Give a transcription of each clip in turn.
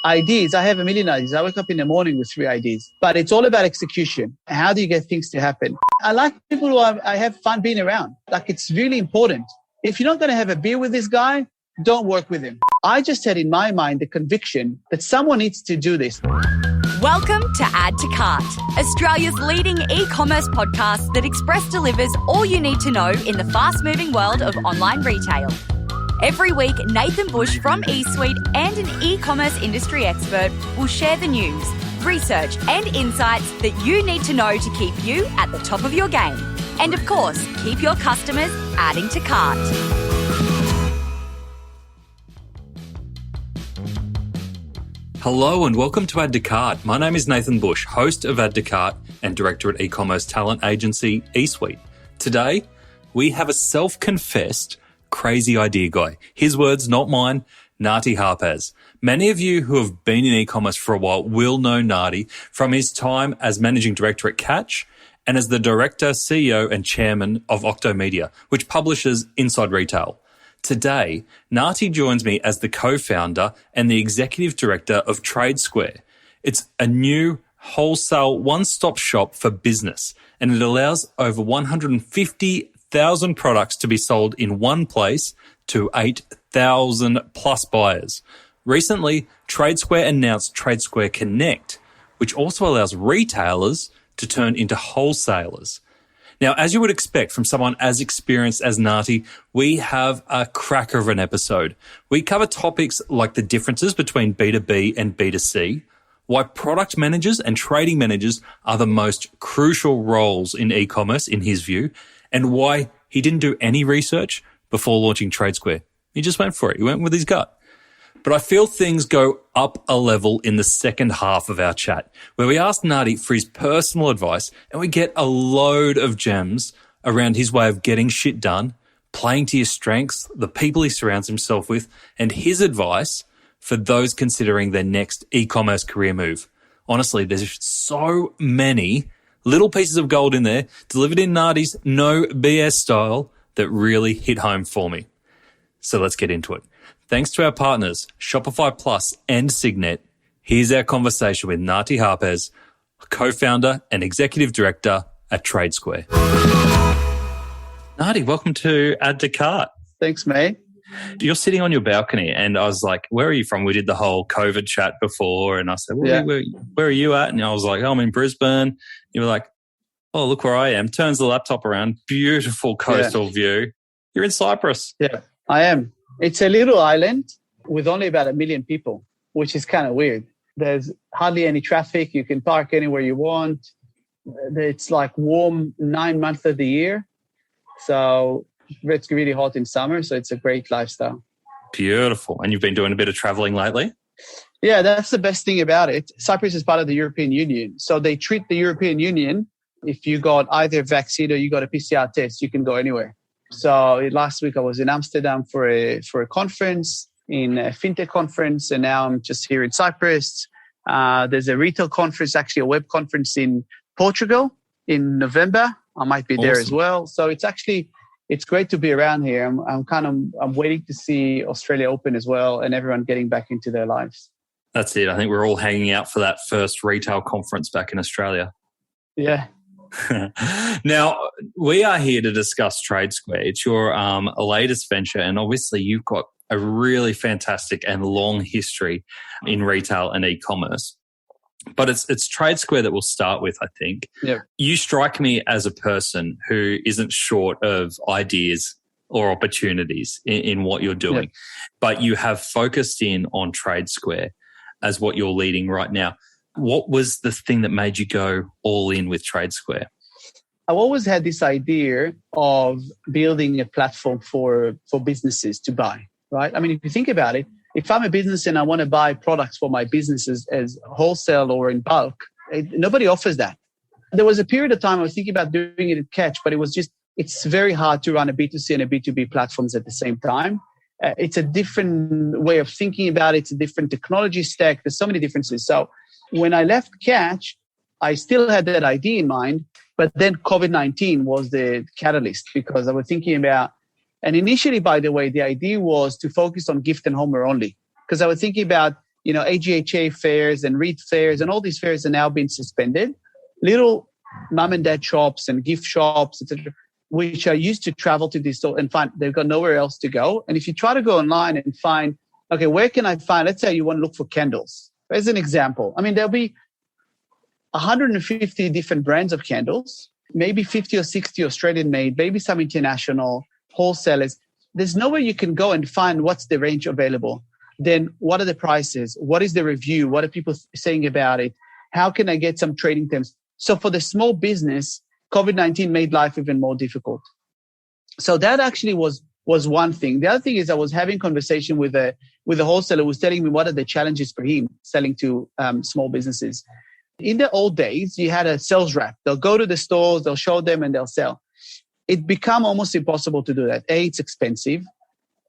ideas. I have a million ideas. I wake up in the morning with 3 ideas, but it's all about execution. How do you get things to happen? I like people who I have fun being around. Like, it's really important. If you're not going to have a beer with this guy, don't work with him. I just had in my mind the conviction that someone needs to do this. Welcome to Add to Cart, Australia's leading e-commerce podcast that express delivers all you need to know in the fast-moving world of online retail. Every week, Nathan Bush from eSuite and an e-commerce industry expert will share the news, research and insights that you need to know to keep you at the top of your game. And of course, keep your customers adding to cart. Hello and welcome to Add to Cart. My name is Nathan Bush, host of Add to Cart and director at e-commerce talent agency eSuite. Today, we have a self-confessed crazy idea guy. His words, not mine, Nati Harpaz. Many of you who have been in e-commerce for a while will know Nati from his time as managing director at Catch and as the director, CEO and chairman of Octomedia, which publishes Inside Retail. Today, Nati joins me as the co-founder and the executive director of TradeSquare. It's a new wholesale one-stop shop for business, and it allows over 150,000 products to be sold in one place to 8,000 plus buyers. Recently, TradeSquare announced TradeSquare Connect, which also allows retailers to turn into wholesalers. Now, as you would expect from someone as experienced as Nati, we have a cracker of an episode. We cover topics like the differences between B2B and B2C, why product managers and trading managers are the most crucial roles in e-commerce in his view, and why he didn't do any research before launching TradeSquare. He just went for it. He went with his gut. But I feel things go up a level in the second half of our chat, where we ask Nati for his personal advice and we get a load of gems around his way of getting shit done, playing to his strengths, the people he surrounds himself with, and his advice for those considering their next e-commerce career move. Honestly, there's so many little pieces of gold in there delivered in Nati's no BS style that really hit home for me. So let's get into it. Thanks to our partners, Shopify Plus and Signet, here's our conversation with Nati Harpaz, co-founder and executive director at TradeSquare. Nati, welcome to Add to Cart. Thanks, mate. You're sitting on your balcony and I was like, where are you from? We did the whole COVID chat before and I said, where are you at? And I was like, I'm in Brisbane. You were like, oh, look where I am. Turns the laptop around. Beautiful coastal view. You're in Cyprus. Yeah, I am. It's a little island with only about 1 million people, which is kind of weird. There's hardly any traffic. You can park anywhere you want. It's like warm 9 months of the year. So it's really hot in summer. So it's a great lifestyle. Beautiful. And you've been doing a bit of traveling lately? Yeah, that's the best thing about it. Cyprus is part of the European Union. So they treat the European Union, if you got either a vaccine or you got a PCR test, you can go anywhere. So last week I was in Amsterdam for a conference, in a fintech conference, and now I'm just here in Cyprus. There's a retail conference, actually a web conference in Portugal in November. I might be there as well. So it's great to be around here. I'm waiting to see Australia open as well and everyone getting back into their lives. That's it. I think we're all hanging out for that first retail conference back in Australia. Yeah. Now, we are here to discuss TradeSquare. It's your latest venture, and obviously you've got a really fantastic and long history in retail and e-commerce. But it's TradeSquare that we'll start with, I think. Yeah. You strike me as a person who isn't short of ideas or opportunities in what you're doing, but you have focused in on TradeSquare as what you're leading right now. What was the thing that made you go all in with TradeSquare? I've always had this idea of building a platform for businesses to buy, right? I mean, if you think about it, if I'm a business and I want to buy products for my businesses as wholesale or in bulk, nobody offers that. There was a period of time I was thinking about doing it at Catch, but it's very hard to run a B2C and a B2B platforms at the same time. It's a different way of thinking about it. It's a different technology stack. There's so many differences. So when I left Catch, I still had that idea in mind, but then COVID-19 was the catalyst because I was thinking about, and initially, by the way, the idea was to focus on gift and homeware only because I was thinking about AGHA fairs and REIT fairs and all these fairs are now being suspended. Little mom and dad shops and gift shops, etc., which are used to travel to this store and find they've got nowhere else to go. And if you try to go online and find, okay, where can I find, let's say you want to look for candles. As an example, there'll be 150 different brands of candles, maybe 50 or 60 Australian made, maybe some international wholesalers. There's nowhere you can go and find what's the range available. Then what are the prices? What is the review? What are people saying about it? How can I get some trading terms? So for the small business, COVID-19 made life even more difficult. So that actually was one thing. The other thing is I was having conversation with a wholesaler who was telling me what are the challenges for him selling to small businesses. In the old days, you had a sales rep. They'll go to the stores, they'll show them and they'll sell. It become almost impossible to do that. It's expensive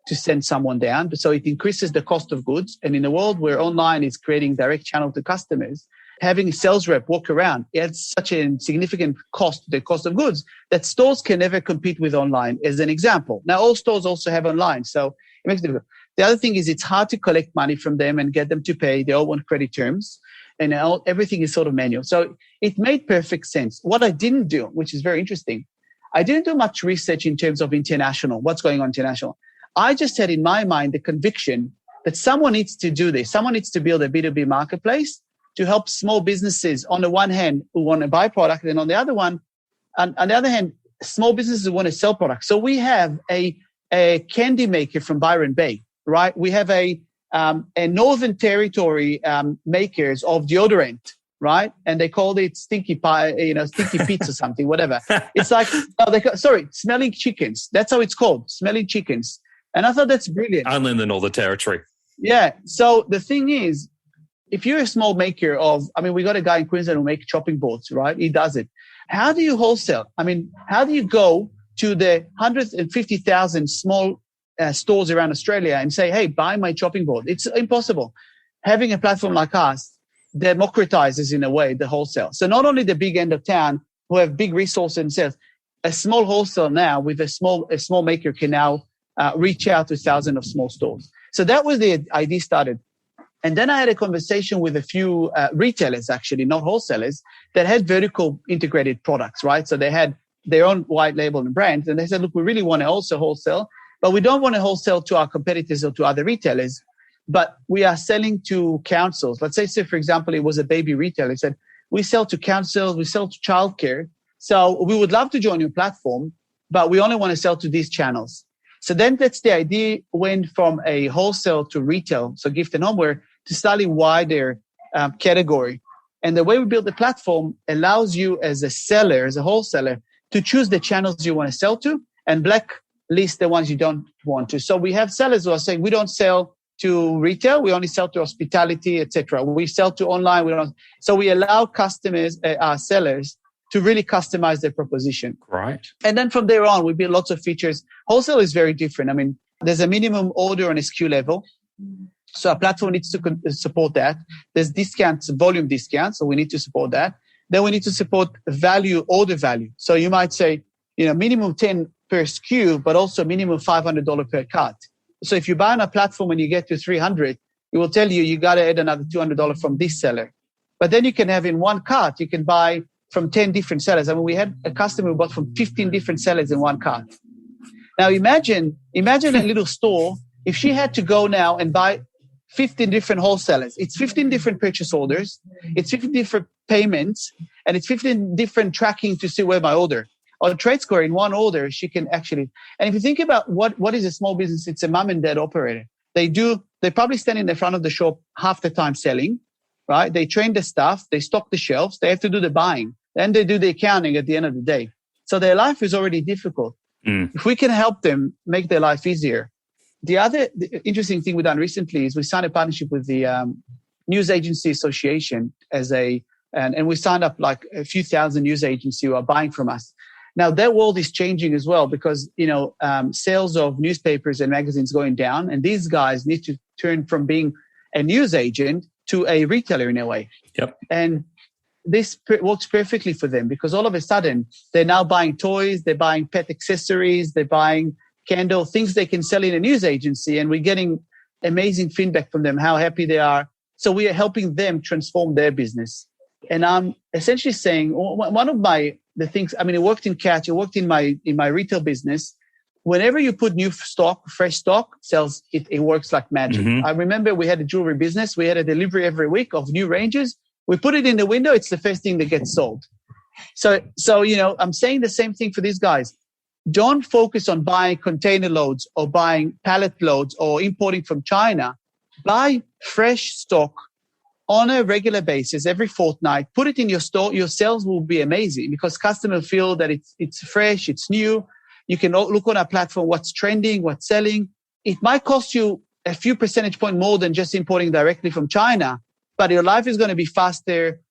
to send someone down. So it increases the cost of goods. And in a world where online is creating direct channel to customers, having a sales rep walk around adds such a significant cost to the cost of goods that stores can never compete with online, as an example. Now, all stores also have online, so it makes it difficult. The other thing is it's hard to collect money from them and get them to pay. They all want credit terms, and everything is sort of manual. So it made perfect sense. What I didn't do, which is very interesting, I didn't do much research in terms of international, what's going on international. I just had in my mind the conviction that someone needs to do this. Someone needs to build a B2B marketplace to help small businesses on the one hand who want to buy product, and on the other hand, small businesses who want to sell products. So we have a candy maker from Byron Bay, right? We have a Northern Territory makers of deodorant, right? And they called it stinky pie, stinky pizza or something, whatever. It's like, smelling chickens. That's how it's called, smelling chickens. And I thought that's brilliant. Only in the Northern Territory. Yeah. So the thing is, if you're a small maker we got a guy in Queensland who makes chopping boards, right? He does it. How do you wholesale? How do you go to the 150,000 small stores around Australia and say, hey, buy my chopping board? It's impossible. Having a platform like us democratizes in a way the wholesale. So not only the big end of town who have big resources and sales, a small wholesale now with a small maker can now reach out to thousands of small stores. So that was the idea started. And then I had a conversation with a few retailers, actually, not wholesalers, that had vertical integrated products, right? So they had their own white label and brands. And they said, look, we really want to also wholesale, but we don't want to wholesale to our competitors or to other retailers, but we are selling to councils. Let's say, for example, it was a baby retailer. He said, we sell to councils, we sell to childcare. So we would love to join your platform, but we only want to sell to these channels. So then that's the idea went from a wholesale to retail, so gift and homeware, to slightly wider category. And the way we build the platform allows you as a seller, as a wholesaler, to choose the channels you want to sell to and blacklist the ones you don't want to. So we have sellers who are saying, we don't sell to retail, we only sell to hospitality, etc. We sell to online, we don't. So we allow customers, our sellers, to really customize their proposition. Right. And then from there on, we build lots of features. Wholesale is very different. There's a minimum order on a SKU level. So our platform needs to support that. There's discounts, volume discounts, so we need to support that. Then we need to support order value. So you might say, minimum 10 per SKU, but also minimum $500 per cart. So if you buy on a platform and you get to 300, it will tell you got to add another $200 from this seller. But then you can have in one cart, you can buy from 10 different sellers. We had a customer who bought from 15 different sellers in one cart. Now imagine a little store, if she had to go now and buy 15 different wholesalers. It's 15 different purchase orders. It's 15 different payments. And it's 15 different tracking to see where my order. On TradeSquare, in one order, she can actually... And if you think about what is a small business, it's a mom and dad operator. They probably stand in the front of the shop half the time selling, right? They train the staff. They stock the shelves. They have to do the buying. Then they do the accounting at the end of the day. So their life is already difficult. If we can help them make their life easier. The interesting thing we've done recently is we signed a partnership with the News Agency Association and we signed up like a few thousand news agencies who are buying from us. Now their world is changing as well because, sales of newspapers and magazines going down, and these guys need to turn from being a news agent to a retailer in a way. Yep. And this works perfectly for them because all of a sudden they're now buying toys, they're buying pet accessories, they're buying candle, things they can sell in a news agency. And we're getting amazing feedback from them, how happy they are, So we are helping them transform their business. And I'm essentially saying one of the things, I mean, it worked in Catch, it worked in my retail business. Whenever you put new stock, fresh stock, sells, it works like magic. I remember we had a jewelry business. We had a delivery every week of new ranges. We put it in the window. It's the first thing that gets sold. So, I'm saying the same thing for these guys. Don't focus on buying container loads or buying pallet loads or importing from China. Buy fresh stock on a regular basis, every fortnight. Put it in your store. Your sales will be amazing because customers feel that it's fresh, it's new. You can look on our platform, what's trending, what's selling. It might cost you a few percentage point more than just importing directly from China, but your life is going to be faster,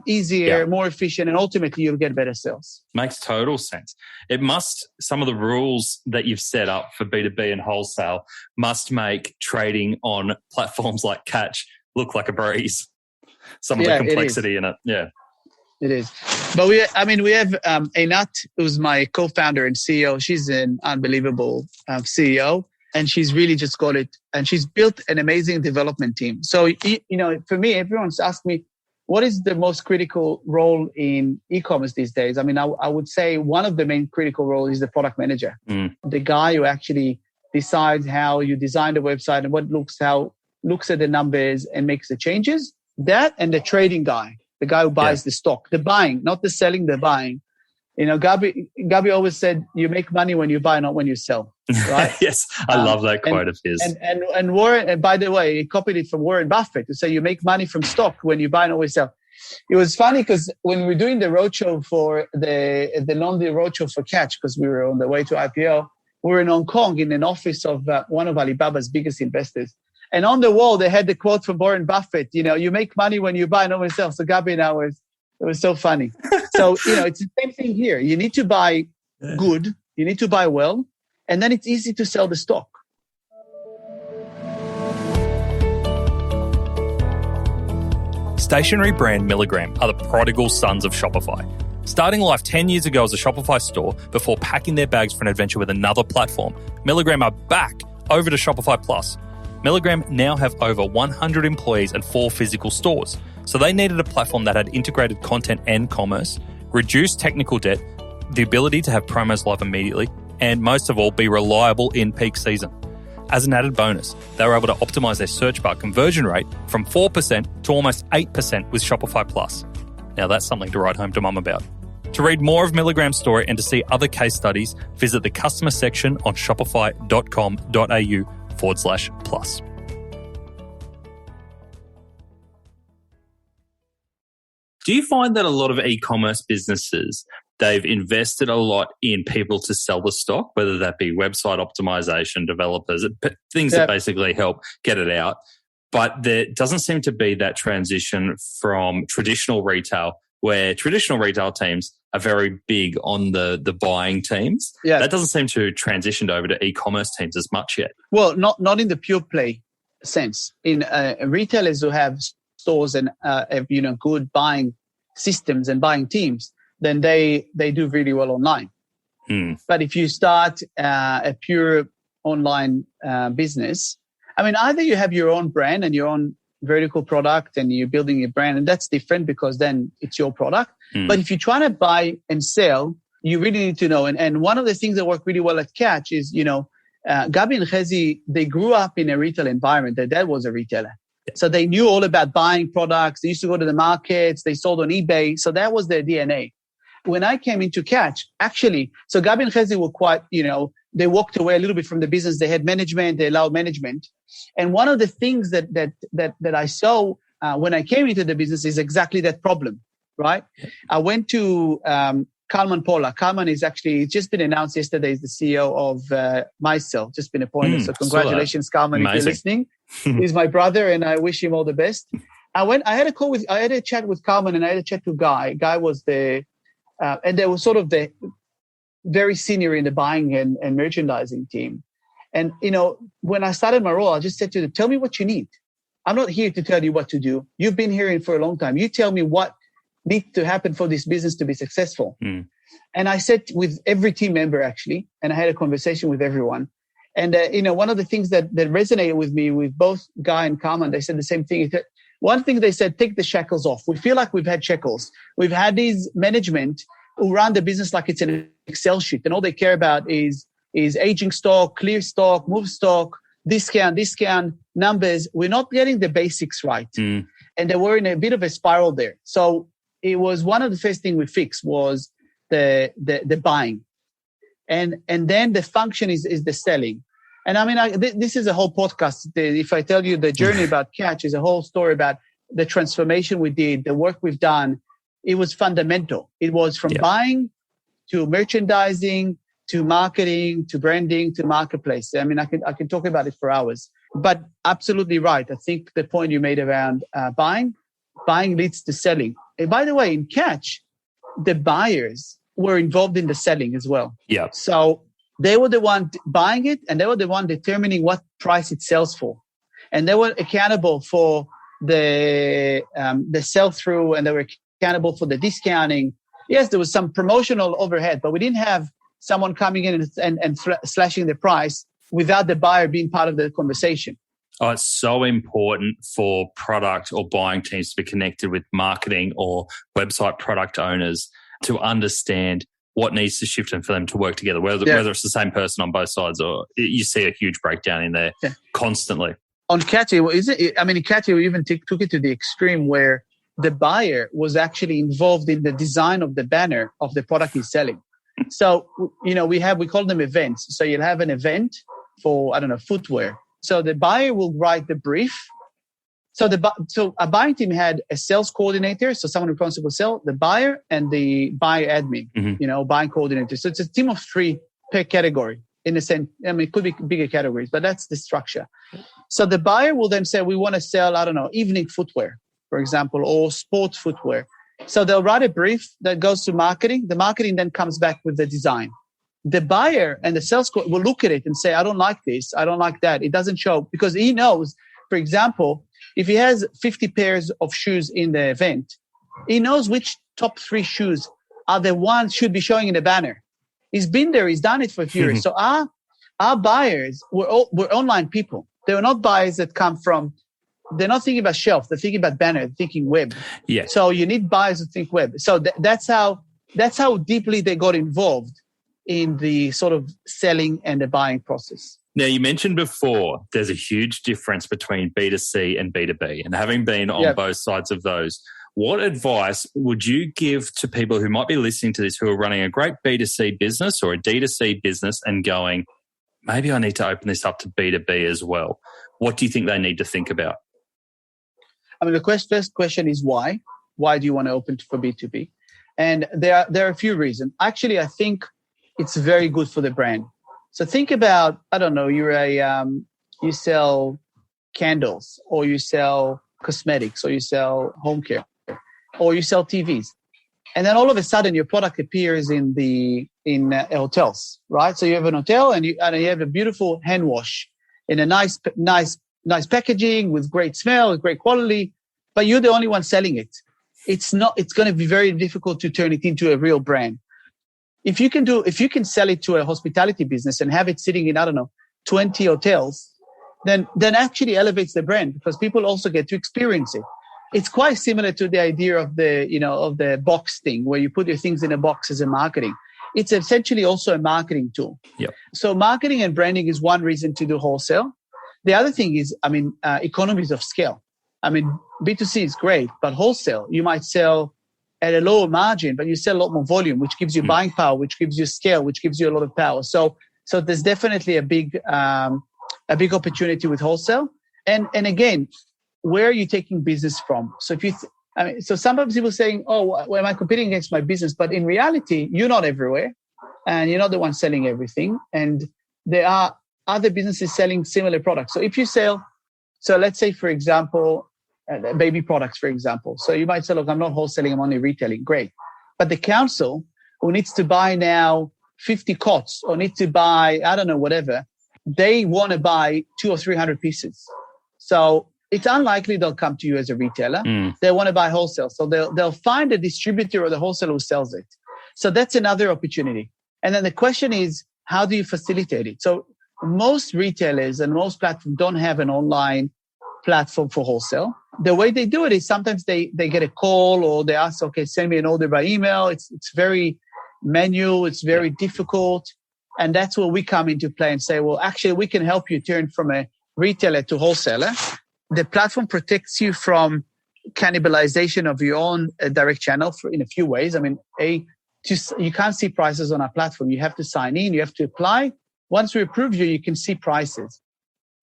easier, more efficient, and ultimately you'll get better sales. Makes total sense. Some of the rules that you've set up for B2B and wholesale must make trading on platforms like Catch look like a breeze. Some of the complexity in it. Yeah. It is. But we have Einat, who's my co-founder and CEO. She's an unbelievable CEO, and she's really just got it. And she's built an amazing development team. So, for me, everyone's asked me, what is the most critical role in e-commerce these days? I mean, I would say one of the main critical roles is the product manager, the guy who actually decides how you design the website and what looks at the numbers and makes the changes. That and the trading guy. The guy who buys the stock, the buying, not the selling, the buying. Gabi always said, you make money when you buy, not when you sell. Right? Yes, I love that quote of his. And Warren, and by the way, he copied it from Warren Buffett to say you make money from stock when you buy, not when you sell. It was funny because when we were doing the roadshow for the London roadshow for Catch, because we were on the way to IPO, we were in Hong Kong in an office of one of Alibaba's biggest investors. And on the wall, they had the quote from Warren Buffett, you make money when you buy, not when you sell. So Gabi and I it was so funny. So, it's the same thing here. You need to buy good. You need to buy well. And then it's easy to sell the stock. Stationery brand Milligram are the prodigal sons of Shopify. Starting life 10 years ago as a Shopify store before packing their bags for an adventure with another platform, Milligram are back over to Shopify Plus. Milligram now have over 100 employees and 4 physical stores, so they needed a platform that had integrated content and commerce, reduced technical debt, the ability to have promos live immediately, and most of all, be reliable in peak season. As an added bonus, they were able to optimize their search bar conversion rate from 4% to almost 8% with Shopify Plus. Now that's something to write home to mum about. To read more of Milligram's story and to see other case studies, visit the customer section on shopify.com.au/plus. Do you find that a lot of e-commerce businesses, they've invested a lot in people to sell the stock, whether that be website optimization, developers, things that basically help get it out, but there doesn't seem to be that transition from traditional retail, where traditional retail teams are very big on the buying teams. Yeah. That doesn't seem to transition over to e-commerce teams as much yet. Well, not in the pure play sense. In retailers who have stores and have, good buying systems and buying teams, then they do really well online. But if you start a pure online business, either you have your own brand and your own vertical product and you're building a brand, and that's different because then it's your product. But if you're trying to buy and sell, you really need to know. And one of the things that work really well at Catch is, Gabi and Chezi, they grew up in a retail environment. Their dad was a retailer. So they knew all about buying products. They used to go to the markets. They sold on eBay. So that was their DNA. When I came into Catch, actually, so Gabi and Chezi were quite, they walked away a little bit from the business. They had management. They allowed management. And one of the things that I saw when I came into the business is exactly that problem, right? I went to Kalman Pola. Kalman is actually just been announced yesterday as the CEO of Myself, just been appointed. So congratulations, Kalman, if you're listening. He's my brother and I wish him all the best. I had a chat with Kalman and I had a chat to Guy. Guy was and they were sort of the very senior in the buying and merchandising team. And, when I started my role, I just said to them, tell me what you need. I'm not here to tell you what to do. You've been here for a long time. You tell me what needs to happen for this business to be successful. And I said with every team member, actually, and I had a conversation with everyone. And, one of the things that resonated with me with both Guy and Kalman, they said the same thing, is that One thing they said, take the shackles off. We feel like we've had shackles. We've had these management who run the business like it's an Excel sheet, and all they care about is aging stock, clear stock, move stock, discount, numbers. We're not getting the basics right. And they were in a bit of a spiral there. So it was one of the first things we fixed was the buying. And then the function is the selling. And I mean, this is a whole podcast. If I tell you the journey about Catch is a whole story about the transformation we did, the work we've done. It was fundamental. It was from buying to merchandising, to marketing, to branding, to marketplace. I mean, I can talk about it for hours, but absolutely right. I think the point you made around buying leads to selling. And by the way, in Catch, the buyers were involved in the selling as well. Yeah. So they were the one buying it, and they were the one determining what price it sells for, and they were accountable for the sell-through, and they were accountable for the discounting. Yes, there was some promotional overhead, but we didn't have someone coming in and slashing the price without the buyer being part of the conversation. Oh, it's so important for product or buying teams to be connected with marketing or website product owners to understand what needs to shift and for them to work together, whether it's the same person on both sides, or you see a huge breakdown in there constantly. On Catchy, Catchy we even took it to the extreme where the buyer was actually involved in the design of the banner of the product he's selling. So, we call them events. So you'll have an event for, footwear. So the buyer will write the brief. So a buying team had a sales coordinator, so someone responsible for sell, the buyer, and the buyer admin, buying coordinator. So it's a team of 3 per category. In a sense, it could be bigger categories, but that's the structure. So the buyer will then say, we want to sell, evening footwear, for example, or sports footwear. So they'll write a brief that goes to marketing. The marketing then comes back with the design. The buyer and the sales will look at it and say, I don't like this. I don't like that. It doesn't show, because he knows, for example, if he has 50 pairs of shoes in the event, he knows which top 3 shoes are the ones should be showing in the banner. He's been there. He's done it for a few years. So our buyers were online people. They were not buyers that come from, they're not thinking about shelf. They're thinking about banner, they're thinking web. Yeah. So you need buyers to think web. So that's how deeply they got involved in the sort of selling and the buying process. Now, you mentioned before there's a huge difference between B2C and B2B, and having been on both sides of those, what advice would you give to people who might be listening to this, who are running a great B2C business or a D2C business and going, maybe I need to open this up to B2B as well? What do you think they need to think about? The first question is why? Why do you want to open for B2B? And there are a few reasons. Actually, I think it's very good for the brand. So think about, you sell candles, or you sell cosmetics, or you sell home care, or you sell TVs. And then all of a sudden your product appears in hotels, right? So you have an hotel and you have a beautiful hand wash in a nice packaging with great smell, with great quality, but you're the only one selling it. It's going to be very difficult to turn it into a real brand. If you can sell it to a hospitality business and have it sitting in, 20 hotels, then actually elevates the brand, because people also get to experience it. It's quite similar to the idea of the box thing, where you put your things in a box as a marketing. It's essentially also a marketing tool. Yep. So marketing and branding is one reason to do wholesale. The other thing is, economies of scale. B2C is great, but wholesale, you might sell at a lower margin, but you sell a lot more volume, which gives you buying power, which gives you scale, which gives you a lot of power. So there's definitely a big opportunity with wholesale. And again, where are you taking business from? So so sometimes people saying, oh, well, am I competing against my business? But in reality, you're not everywhere, and you're not the one selling everything. And there are other businesses selling similar products. So if you let's say, for example, baby products, for example. So you might say, look, I'm not wholesaling, I'm only retailing. Great. But the council who needs to buy now 50 cots or need to buy, whatever, they want to buy 200 or 300 pieces. So it's unlikely they'll come to you as a retailer. They want to buy wholesale. So they'll find a distributor or the wholesaler who sells it. So that's another opportunity. And then the question is, how do you facilitate it? So most retailers and most platforms don't have an online platform for wholesale. the way they do it is sometimes they get a call or they ask, okay, send me an order by email. It's very manual. It's very difficult. And that's where we come into play and say, well, actually, we can help you turn from a retailer to wholesaler. The platform protects you from cannibalization of your own direct channel in a few ways. I mean, you can't see prices on our platform. You have to sign in. You have to apply. Once we approve you, you can see prices.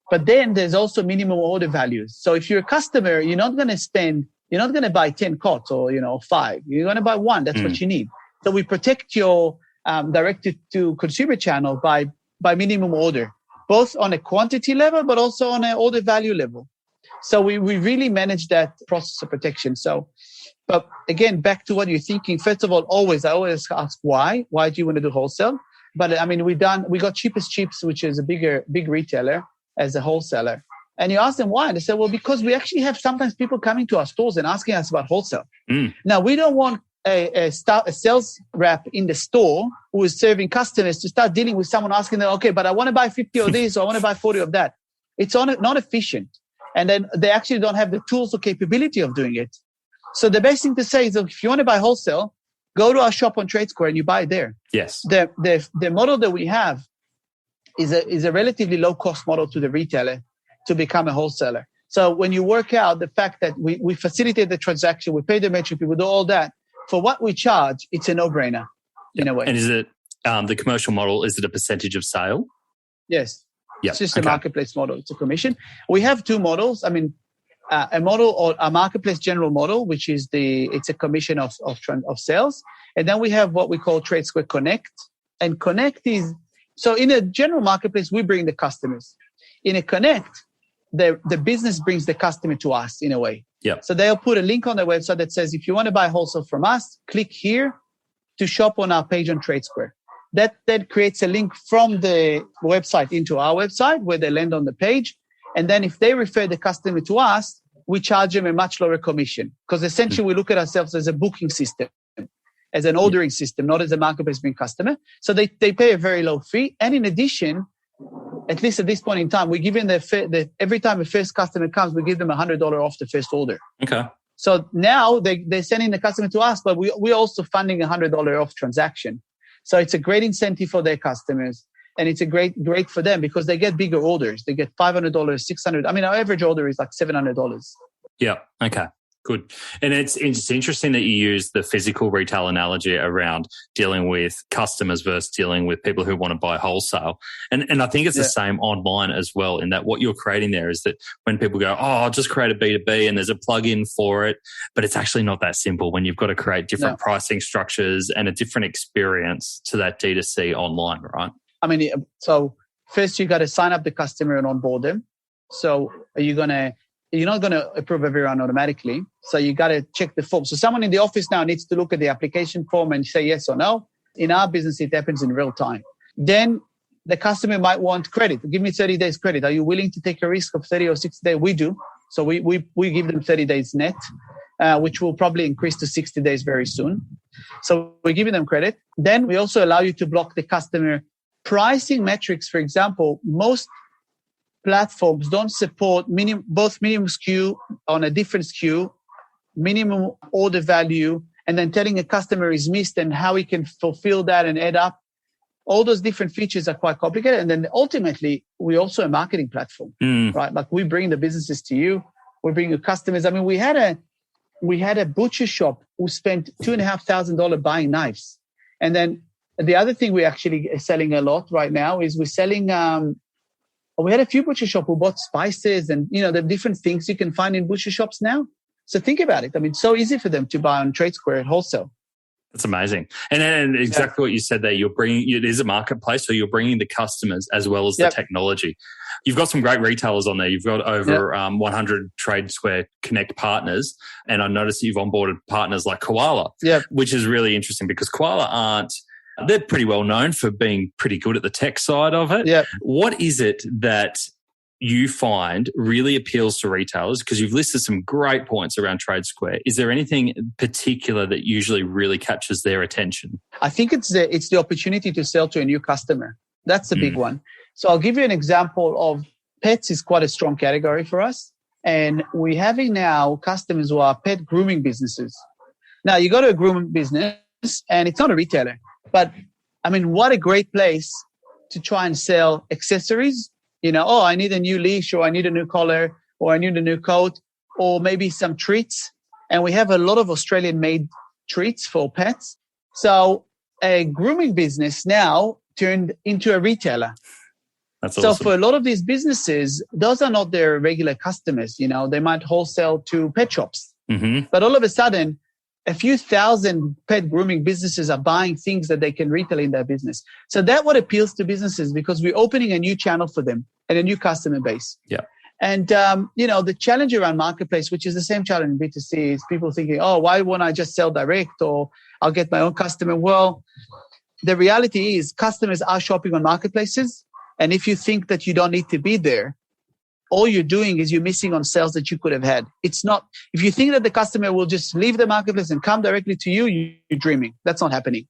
But then there's also minimum order values. So if you're a customer, you're not going to buy 10 cots or, 5. You're going to buy 1. That's what you need. So we protect your direct to consumer channel by minimum order, both on a quantity level, but also on an order value level. So we really manage that process of protection. So, but again, back to what you're thinking. First of all, I always ask why. Why do you want to do wholesale? But I mean, we got Cheapest Chips, which is a big retailer, as a wholesaler. And you ask them why. And they say, well, because we actually have sometimes people coming to our stores and asking us about wholesale. Now, we don't want a sales rep in the store who is serving customers to start dealing with someone asking them, okay, but I want to buy 50 of this or I want to buy 40 of that. It's not efficient. And then they actually don't have the tools or capability of doing it. So the best thing to say is, if you want to buy wholesale, go to our shop on TradeSquare and you buy it there. Yes. The model that we have is a relatively low cost model to the retailer to become a wholesaler. So when you work out the fact that we facilitate the transaction, we pay the merchant fee, we do all that, for what we charge, it's a no-brainer in a way. And is it the commercial model, is it a percentage of sale? Yes. Yep. It's just a marketplace model. It's a commission. We have 2 models. I mean, a model or a marketplace general model, which is it's a commission of sales. And then we have what we call TradeSquare Connect. And Connect is, so in a general marketplace, we bring the customers. In a Connect, the business brings the customer to us in a way. Yeah. So they'll put a link on their website that says, if you want to buy wholesale from us, click here to shop on our page on TradeSquare. That then creates a link from the website into our website where they land on the page. And then if they refer the customer to us, we charge them a much lower commission, because essentially we look at ourselves as a booking system, as an ordering system, not as a marketplace being customer. So they pay a very low fee. And in addition, at least at this point in time, we give them every time a first customer comes, we give them $100 off the first order. Okay. So now they're sending the customer to us, but we're also funding $100 off transaction. So it's a great incentive for their customers. And it's a great for them because they get bigger orders. They get $500, $600. I mean, our average order is like $700. Yeah. Okay. Good. And it's interesting that you use the physical retail analogy around dealing with customers versus dealing with people who want to buy wholesale. And I think it's the same online as well, in that what you're creating there is that when people go, oh, I'll just create a B2B and there's a plugin for it, but it's actually not that simple when you've got to create different pricing structures and a different experience to that D2C online, right? I mean, so first you got to sign up the customer and onboard them. So you're not going to approve everyone automatically. So you got to check the form. So someone in the office now needs to look at the application form and say yes or no. In our business, it happens in real time. Then the customer might want credit. Give me 30 days credit. Are you willing to take a risk of 30 or 60 days? We do. So we give them 30 days net, which will probably increase to 60 days very soon. So we're giving them credit. Then we also allow you to block the customer pricing metrics. For example, most platforms don't support both minimum SKU on a different SKU, minimum order value, and then telling a customer is missed and how he can fulfill that and add up. All those different features are quite complicated. And then ultimately, we're also a marketing platform, right? Like we bring the businesses to you. We bring your customers. I mean, we had a butcher shop who spent $2,500 buying knives. And then the other thing we're actually selling a lot right now is we're selling, we had a few butcher shops who bought spices and, the different things you can find in butcher shops now. So think about it. I mean, it's so easy for them to buy on TradeSquare at wholesale. That's amazing. And exactly what you said there, it is a marketplace, so you're bringing the customers as well as the technology. You've got some great retailers on there. You've got over 100 TradeSquare Connect partners. And I noticed that you've onboarded partners like Koala, which is really interesting because Koala they're pretty well known for being pretty good at the tech side of it. Yeah. What is it that you find really appeals to retailers? Because you've listed some great points around TradeSquare. Is there anything particular that usually really captures their attention? I think it's the opportunity to sell to a new customer. That's the big one. So I'll give you an example of pets is quite a strong category for us. And we're having now customers who are pet grooming businesses. Now, you go to a grooming business and it's not a retailer, but I mean, what a great place to try and sell accessories. Oh, I need a new leash, or I need a new collar, or I need a new coat, or maybe some treats. And we have a lot of Australian made treats for pets. So a grooming business now turned into a retailer. That's so awesome. For a lot of these businesses, those are not their regular customers. They might wholesale to pet shops. Mm-hmm. But all of a sudden, a few thousand pet grooming businesses are buying things that they can retail in their business. So that's what appeals to businesses, because we're opening a new channel for them and a new customer base. Yeah. And, the challenge around marketplace, which is the same challenge in B2C, is people thinking, oh, why won't I just sell direct, or I'll get my own customer? Well, the reality is customers are shopping on marketplaces. And if you think that you don't need to be there, all you're doing is you're missing on sales that you could have had. It's not, if you think that the customer will just leave the marketplace and come directly to you, you're dreaming. That's not happening.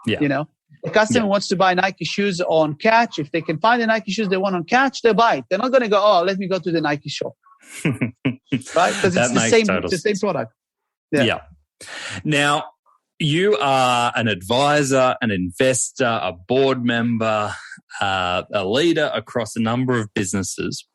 Yeah. The customer wants to buy Nike shoes on Catch. If they can find the Nike shoes they want on Catch, they'll buy it. They're not going to go, oh, let me go to the Nike shop. Right? Because it's the same product. Yeah. Now, you are an advisor, an investor, a board member, a leader across a number of businesses,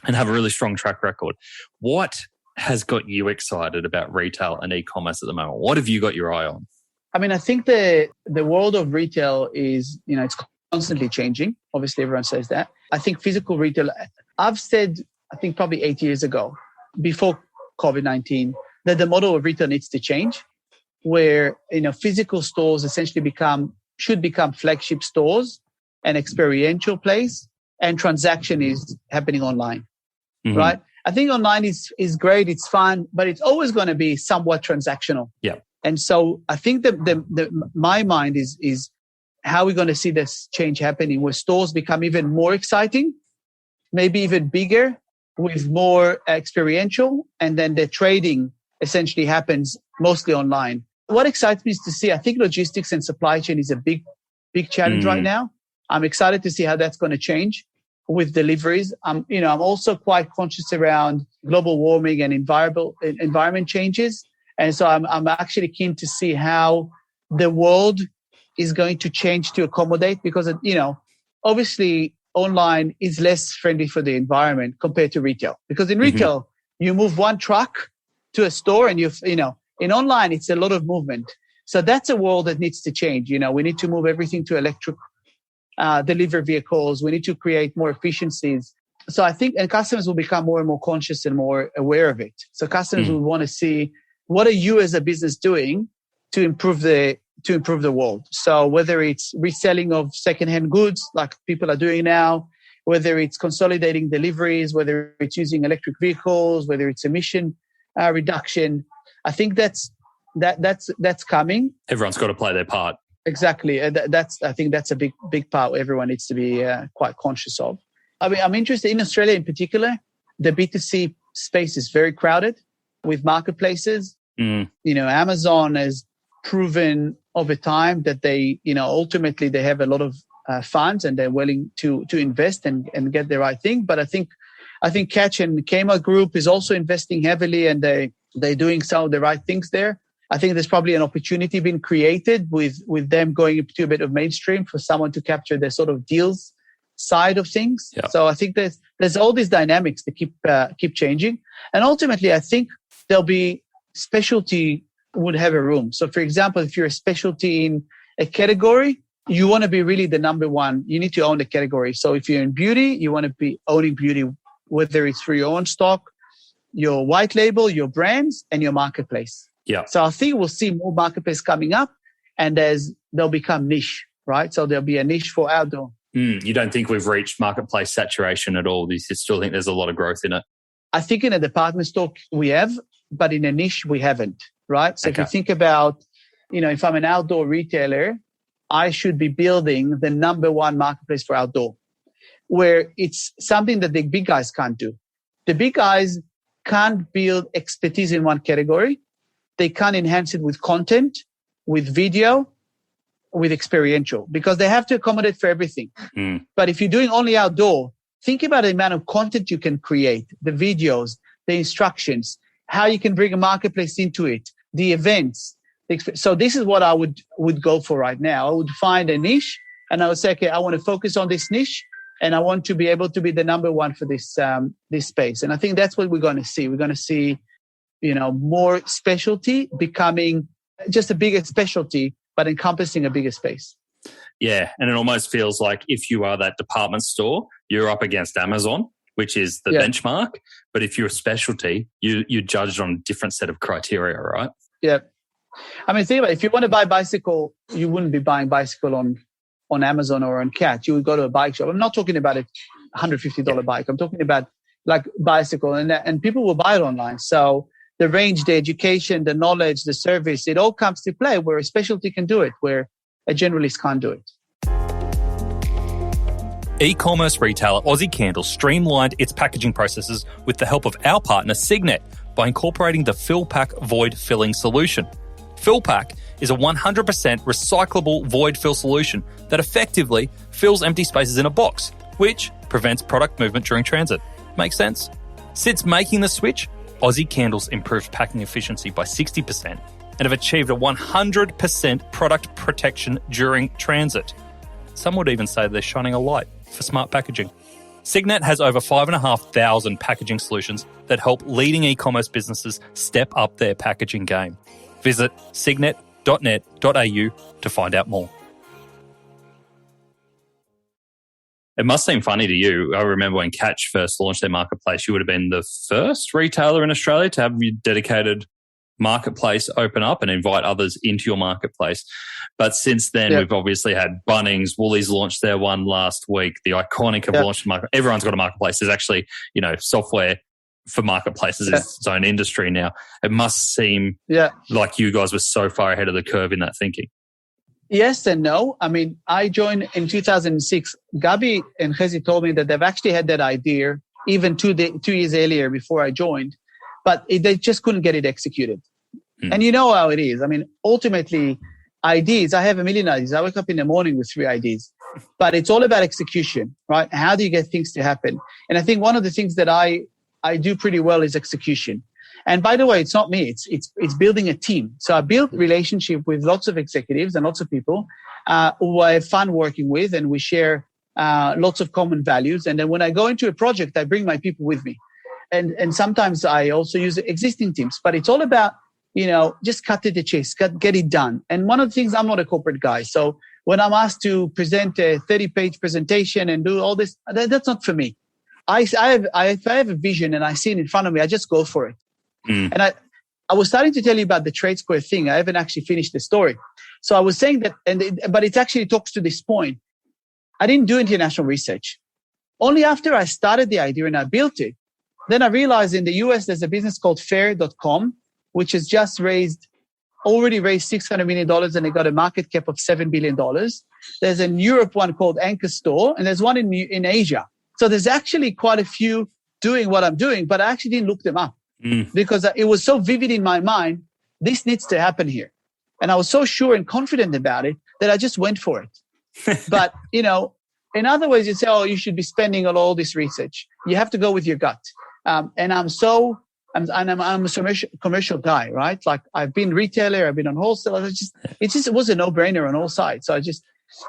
and have a really strong track record. What has got you excited about retail and e-commerce at the moment? What have you got your eye on? I mean, I think the world of retail is, it's constantly changing. Obviously, everyone says that. I think physical retail, I've said, I think probably 8 years ago, before COVID-19, that the model of retail needs to change, where, physical stores essentially should become flagship stores, an experiential place, and transaction is happening online, right? I think online is great, it's fun, but it's always going to be somewhat transactional. Yeah. And so I think my mind is how we're going to see this change happening, where stores become even more exciting, maybe even bigger, with more experiential, and then the trading essentially happens mostly online. What excites me is to see, I think logistics and supply chain is a big challenge right now. I'm excited to see how that's going to change with deliveries. I'm also quite conscious around global warming and environment changes. And so I'm actually keen to see how the world is going to change to accommodate, because, obviously online is less friendly for the environment compared to retail. Because in retail, you move one truck to a store, and in online, it's a lot of movement. So that's a world that needs to change. We need to move everything to electric delivery vehicles. We need to create more efficiencies. So I think, and customers will become more and more conscious and more aware of it. So customers will want to see, what are you as a business doing to improve the world? So whether it's reselling of secondhand goods like people are doing now, whether it's consolidating deliveries, whether it's using electric vehicles, whether it's emission reduction, I think that's coming. Everyone's got to play their part. Exactly. I think that's a big part everyone needs to be quite conscious of. I mean, I'm interested in Australia in particular. The B2C space is very crowded with marketplaces. Amazon has proven over time that they, ultimately they have a lot of funds and they're willing to invest and get the right thing. But I think Catch and Kmart Group is also investing heavily, and they're doing some of the right things there. I think there's probably an opportunity being created with them going into a bit of mainstream for someone to capture the sort of deals side of things. Yeah. So I think there's all these dynamics that keep changing. And ultimately, I think there'll be specialty would have a room. So for example, if you're a specialty in a category, you want to be really the number one. You need to own the category. So if you're in beauty, you want to be owning beauty, whether it's for your own stock, your white label, your brands, and your marketplace. Yeah. So I think we'll see more marketplace coming up, and they'll become niche, right? So there'll be a niche for outdoor. You don't think we've reached marketplace saturation at all? You still think there's a lot of growth in it? I think in a department store we have, but in a niche we haven't, right? So If you think about, if I'm an outdoor retailer, I should be building the number one marketplace for outdoor, where it's something that the big guys can't do. The big guys can't build expertise in one category. They can't enhance it with content, with video, with experiential, because they have to accommodate for everything. But if you're doing only outdoor, think about the amount of content you can create, the videos, the instructions, how you can bring a marketplace into it, the events. So this is what I would go for right now. I would find a niche and I would say, okay, I want to focus on this niche and I want to be able to be the number one for this space. And I think that's what we're going to see. We're going to see, more specialty becoming just a bigger specialty, but encompassing a bigger space. Yeah. And it almost feels like if you are that department store, you're up against Amazon, which is the benchmark. But if you're a specialty, you're judged on a different set of criteria, right? Yeah. I mean, think about it. If you want to buy a bicycle, you wouldn't be buying bicycle on Amazon or on Cat. You would go to a bike shop. I'm not talking about a $150 bike. I'm talking about like bicycle, and people will buy it online. So the range, the education, the knowledge, the service, it all comes to play where a specialty can do it, where a generalist can't do it. E-commerce retailer Aussie Candle streamlined its packaging processes with the help of our partner Signet by incorporating the FillPack void filling solution. FillPack is a 100% recyclable void fill solution that effectively fills empty spaces in a box, which prevents product movement during transit. Makes sense? Since making the switch, Aussie Candles improved packing efficiency by 60% and have achieved a 100% product protection during transit. Some would even say they're shining a light for smart packaging. Signet has over 5,500 packaging solutions that help leading e-commerce businesses step up their packaging game. Visit signet.net.au to find out more. It must seem funny to you. I remember when Catch first launched their marketplace, you would have been the first retailer in Australia to have your dedicated marketplace open up and invite others into your marketplace. But since then, we've obviously had Bunnings, Woolies launched their one last week. The Iconic have launched a market. Everyone's got a marketplace. There's actually, software for marketplaces is its own industry now. It must seem like you guys were so far ahead of the curve in that thinking. Yes and no. I mean, I joined in 2006. Gabi and Chezi told me that they've actually had that idea even 2 years earlier before I joined, but they just couldn't get it executed. And you know how it is. I mean, ultimately, ideas, I have a million ideas. I wake up in the morning with 3 ideas, but it's all about execution, right? How do you get things to happen? And I think one of the things that I do pretty well is execution. And by the way, it's not me. It's building a team. So I built relationship with lots of executives and lots of people who I have fun working with, and we share lots of common values. And then when I go into a project, I bring my people with me. And sometimes I also use existing teams. But it's all about, just cut to the chase, get it done. And one of the things, I'm not a corporate guy. So when I'm asked to present a 30-page presentation and do all this, that's not for me. If I have a vision and I see it in front of me, I just go for it. And I was starting to tell you about the TradeSquare thing. I haven't actually finished the story. So I was saying that, but it actually talks to this point. I didn't do international research. Only after I started the idea and I built it, then I realized in the US, there's a business called Fair.com, which has just already raised $600 million, and they got a market cap of $7 billion. There's a Europe one called Anchor Store, and there's one in Asia. So there's actually quite a few doing what I'm doing, but I actually didn't look them up because it was so vivid in my mind. This needs to happen here. And I was so sure and confident about it that I just went for it. But, in other ways, you say, oh, you should be spending on all this research. You have to go with your gut. And I'm a commercial guy, right? Like I've been retailer, I've been on wholesale. It was a no-brainer on all sides.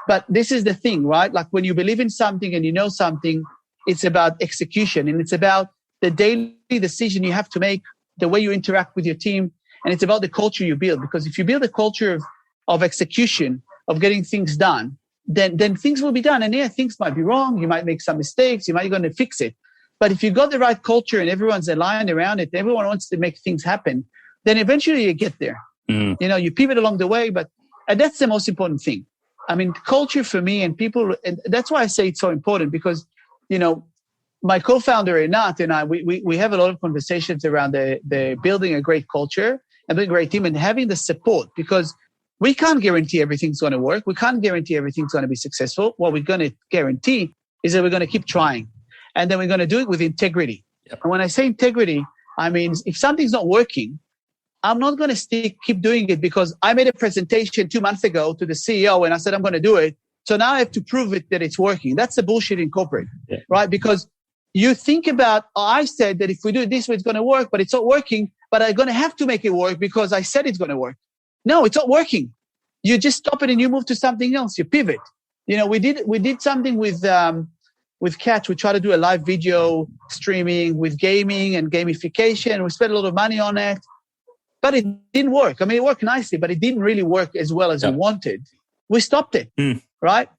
But this is the thing, right? Like when you believe in something and you know something, it's about execution, and it's about the daily decision you have to make, the way you interact with your team. And it's about the culture you build, because if you build a culture of execution, of getting things done, then things will be done. And things might be wrong. You might make some mistakes. You might going to fix it. But if you got the right culture and everyone's aligned around it, everyone wants to make things happen, then eventually you get there. You pivot along the way, and that's the most important thing. I mean, culture for me and people, and that's why I say it's so important, because, my co-founder, Nat, and I, we have a lot of conversations around the building a great culture and building a great team and having the support, because we can't guarantee everything's going to work. We can't guarantee everything's going to be successful. What we're going to guarantee is that we're going to keep trying. And then we're going to do it with integrity. Yep. And when I say integrity, I mean, if something's not working, I'm not going to keep doing it because I made a presentation 2 months ago to the CEO and I said, I'm going to do it. So now I have to prove it that it's working. That's the bullshit in corporate, right? Because you think about, I said that if we do it this way, it's going to work, but it's not working, but I'm going to have to make it work because I said it's going to work. No, it's not working. You just stop it and you move to something else. You pivot. We did something with Catch. We tried to do a live video streaming with gaming and gamification. We spent a lot of money on it, but it didn't work. I mean, it worked nicely, but it didn't really work as well as we wanted. We stopped it, right?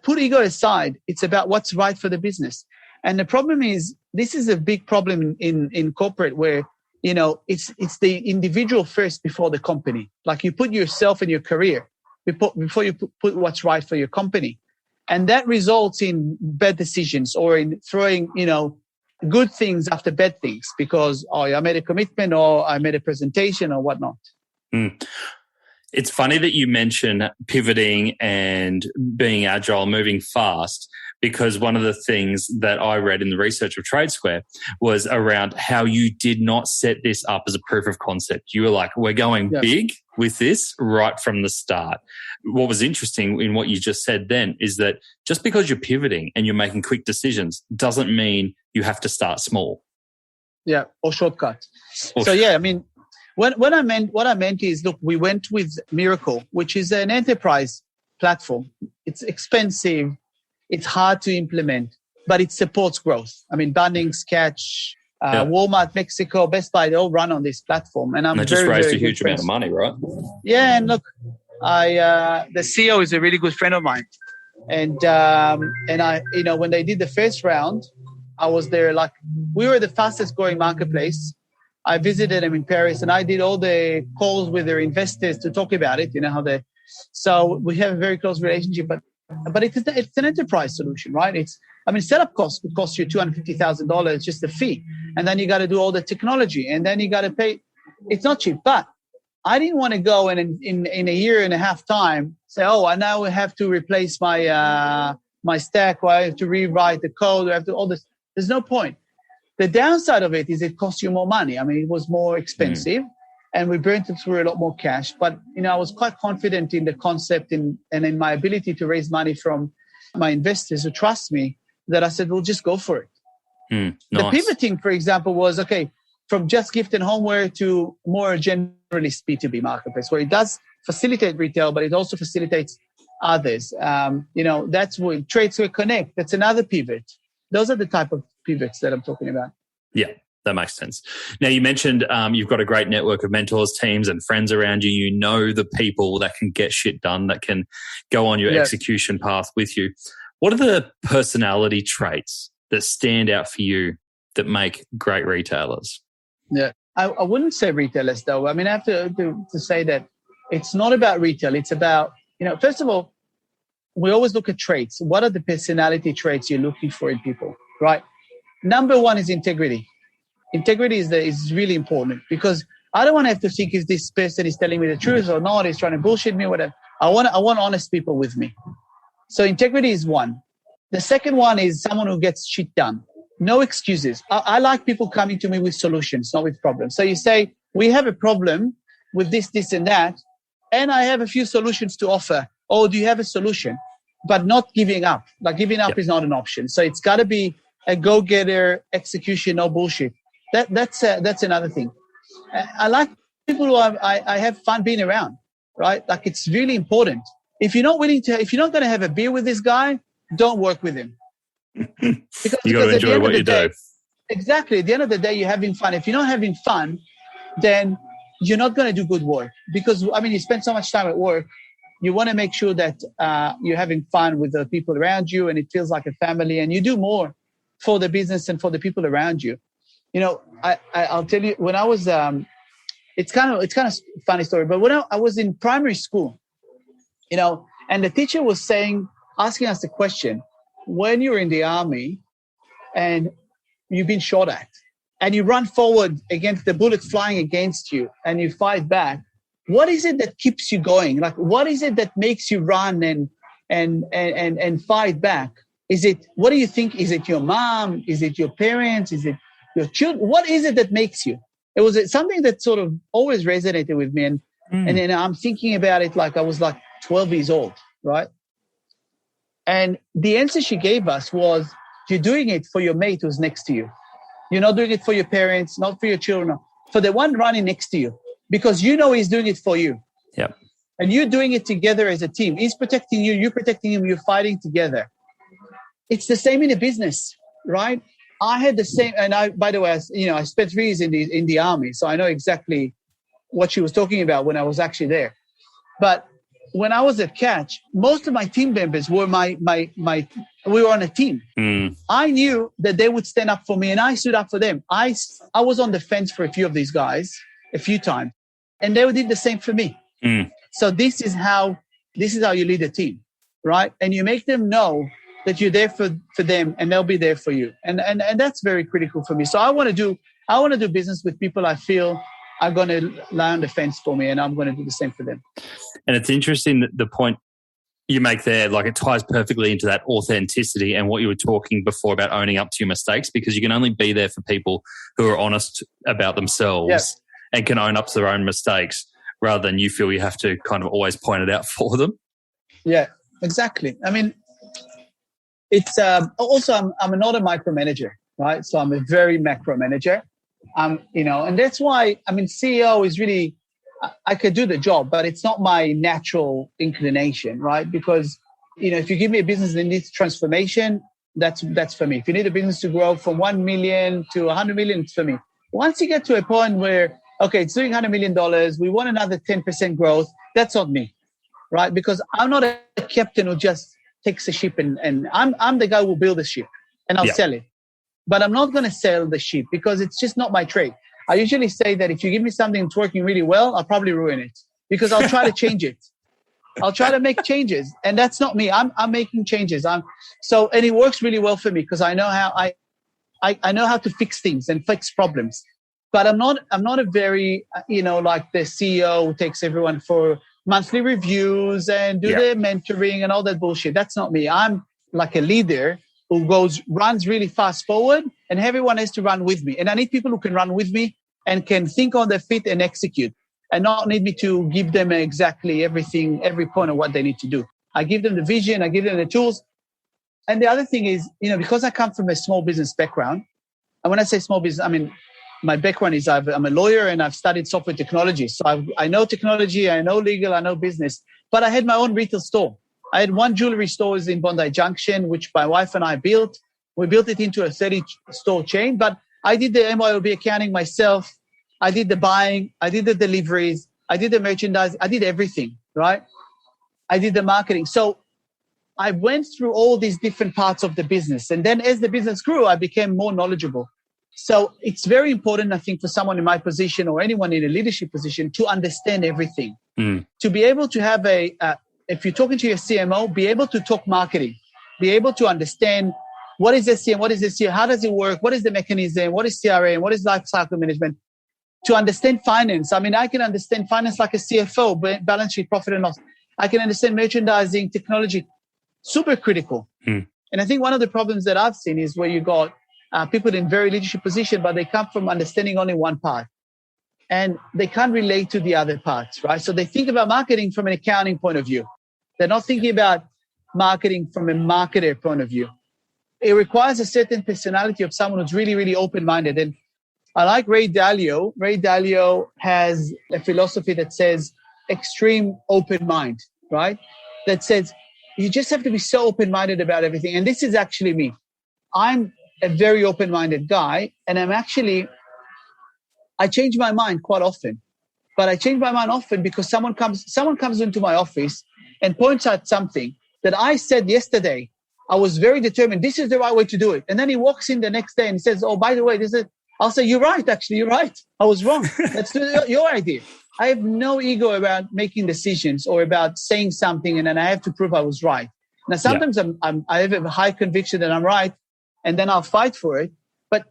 Put ego aside. It's about what's right for the business. And the problem is, this is a big problem in corporate where, it's the individual first before the company. Like you put yourself and your career before you put what's right for your company. And that results in bad decisions or in throwing, good things after bad things because, I made a commitment or I made a presentation or whatnot. It's funny that you mention pivoting and being agile, moving fast, because one of the things that I read in the research of TradeSquare was around how you did not set this up as a proof of concept. You were like, we're going big with this right from the start. What was interesting in what you just said then is that just because you're pivoting and you're making quick decisions doesn't mean you have to start small. Yeah, or shortcut. What I meant is, look, we went with Miracle, which is an enterprise platform. It's expensive. It's hard to implement, but it supports growth. I mean, Bunnings, Catch, Walmart, Mexico, Best Buy, they all run on this platform. And they just raised a huge amount of money, right? Yeah, and look, the CEO is a really good friend of mine. And I, when they did the first round, I was there. Like, we were the fastest growing marketplace. I visited them in Paris and I did all the calls with their investors to talk about it. So we have a very close relationship, but it's an enterprise solution, right? Setup costs would cost you $250,000, just the fee. And then you got to do all the technology and then you got to pay. It's not cheap, but I didn't want to go and in a year and a half time say, I now have to replace my stack, or I have to rewrite the code, or I have to all this. There's no point. The downside of it is it costs you more money. I mean, it was more expensive and we burnt it through a lot more cash. But, I was quite confident in the concept and in my ability to raise money from my investors who trust me that I said, we'll just go for it. Nice. The pivoting, for example, was, from just gift and homeware to more generalist B2B marketplace, where it does facilitate retail, but it also facilitates others. That's where TradeSquare Connect, that's another pivot. Those are the type of pivots that I'm talking about. Yeah, that makes sense. Now, you mentioned you've got a great network of mentors, teams, and friends around you. You know the people that can get shit done, that can go on your execution path with you. What are the personality traits that stand out for you that make great retailers? Yeah, I wouldn't say retailers, though. I mean, I have to say that it's not about retail. It's about, first of all, we always look at traits. What are the personality traits you're looking for in people, right? Number one is integrity. Integrity is really important because I don't want to have to think if this person is telling me the truth or not, he's trying to bullshit me, whatever. I want honest people with me. So integrity is one. The second one is someone who gets shit done. No excuses. I like people coming to me with solutions, not with problems. So you say, we have a problem with this, and that, and I have a few solutions to offer. Oh, do you have a solution? But not giving up. Like giving up is not an option. So it's got to be a go-getter execution, no bullshit. That's another thing. I like people who I have fun being around, right? Like it's really important. If you're not going to have a beer with this guy, don't work with him. Because you got to enjoy what you do. Exactly. At the end of the day, you're having fun. If you're not having fun, then you're not going to do good work. Because, you spend so much time at work. You want to make sure that you're having fun with the people around you and it feels like a family and you do more for the business and for the people around you. I'll tell you, when I was, it's kind of a funny story, but when I was in primary school, and the teacher was asking us the question, when you're in the army and you've been shot at and you run forward against the bullet flying against you and you fight back, what is it that keeps you going? Like, what is it that makes you run and fight back? What do you think? Is it your mom? Is it your parents? Is it your children? What is it that makes you? It was something that sort of always resonated with me. And then I'm thinking about it like I was like 12 years old, right? And the answer she gave us was, You're doing it for your mate who's next to you. You're not doing it for your parents, not for your children, for the one running next to you, because you know he's doing it for you. Yep. And you're doing it together as a team. He's protecting you, you're protecting him, you're fighting together. It's the same in a business, right? I had the same, and by the way, I spent 3 years in the army, so I know exactly what she was talking about when I was actually there. But when I was at Catch, most of my team members were we were on a team. I knew that they would stand up for me, and I stood up for them. I was on the fence for a few of these guys a few times, and they did the same for me. So this is how you lead a team, right? And you make them know that you're there for them, and they'll be there for you. And that's very critical for me. So I want to do business with people I feel are going to lie on the fence for me, and I'm going to do the same for them. And it's interesting that the point you make there, like it ties perfectly into that authenticity and what you were talking before about owning up to your mistakes, because you can only be there for people who are honest about themselves and can own up to their own mistakes, rather than you feel you have to kind of always point it out for them. Yeah, exactly. I mean, it's also I'm not a micromanager, right? So I'm a very macro manager. And that's why, CEO is really, I could do the job, but it's not my natural inclination, right? Because, if you give me a business that needs transformation, that's for me. If you need a business to grow from 1 million to 100 million, it's for me. Once you get to a point where, okay, it's doing $100 million, we want another 10% growth, that's not me, right? Because I'm not a captain who just takes a ship and I'm the guy who will build a ship and I'll sell it. But I'm not going to sell the ship because it's just not my trade. I usually say that if you give me something that's working really well, I'll probably ruin it because I'll try to change it. I'll try to make changes, and that's not me. I'm making changes. And it works really well for me because I know how I know how to fix things and fix problems. But I'm not a very like the CEO who takes everyone for monthly reviews and do the mentoring and all that bullshit. That's not me. I'm like a leader who runs really fast forward, and everyone has to run with me. And I need people who can run with me and can think on their feet and execute, and not need me to give them exactly everything, every point of what they need to do. I give them the vision, I give them the tools. And the other thing is, because I come from a small business background, and when I say small business, I mean, my background is I'm a lawyer and I've studied software technology. So I know technology, I know legal, I know business, but I had my own retail store. I had 1 jewelry store in Bondi Junction, which my wife and I built. We built it into a 30-store chain, but I did the MYOB accounting myself. I did the buying. I did the deliveries. I did the merchandise. I did everything, right? I did the marketing. So I went through all these different parts of the business. And then as the business grew, I became more knowledgeable. So it's very important, I think, for someone in my position or anyone in a leadership position to understand everything. To be able to have if you're talking to your CMO, be able to talk marketing, be able to understand what is SCM, what is SEO, how does it work, what is the mechanism, what is CRM, what is life cycle management, to understand finance. I mean, I can understand finance like a CFO, balance sheet, profit and loss. I can understand merchandising, technology, super critical. And I think one of the problems that I've seen is where you got people in very leadership position, but they come from understanding only one part. And they can't relate to the other parts, right? So they think about marketing from an accounting point of view. They're not thinking about marketing from a marketer point of view. It requires a certain personality of someone who's really, really open-minded. And I like Ray Dalio. Ray Dalio has a philosophy that says extreme open mind, right? That says you just have to be so open-minded about everything. And this is actually me. I'm a very open-minded guy, and I change my mind quite often. But I change my mind often because someone comes into my office and points out something that I said yesterday. I was very determined. This is the right way to do it. And then he walks in the next day and says, oh, by the way, I'll say, you're right. Actually, you're right. I was wrong. That's your idea. I have no ego about making decisions or about saying something and then I have to prove I was right. Now, sometimes I have a high conviction that I'm right and then I'll fight for it. But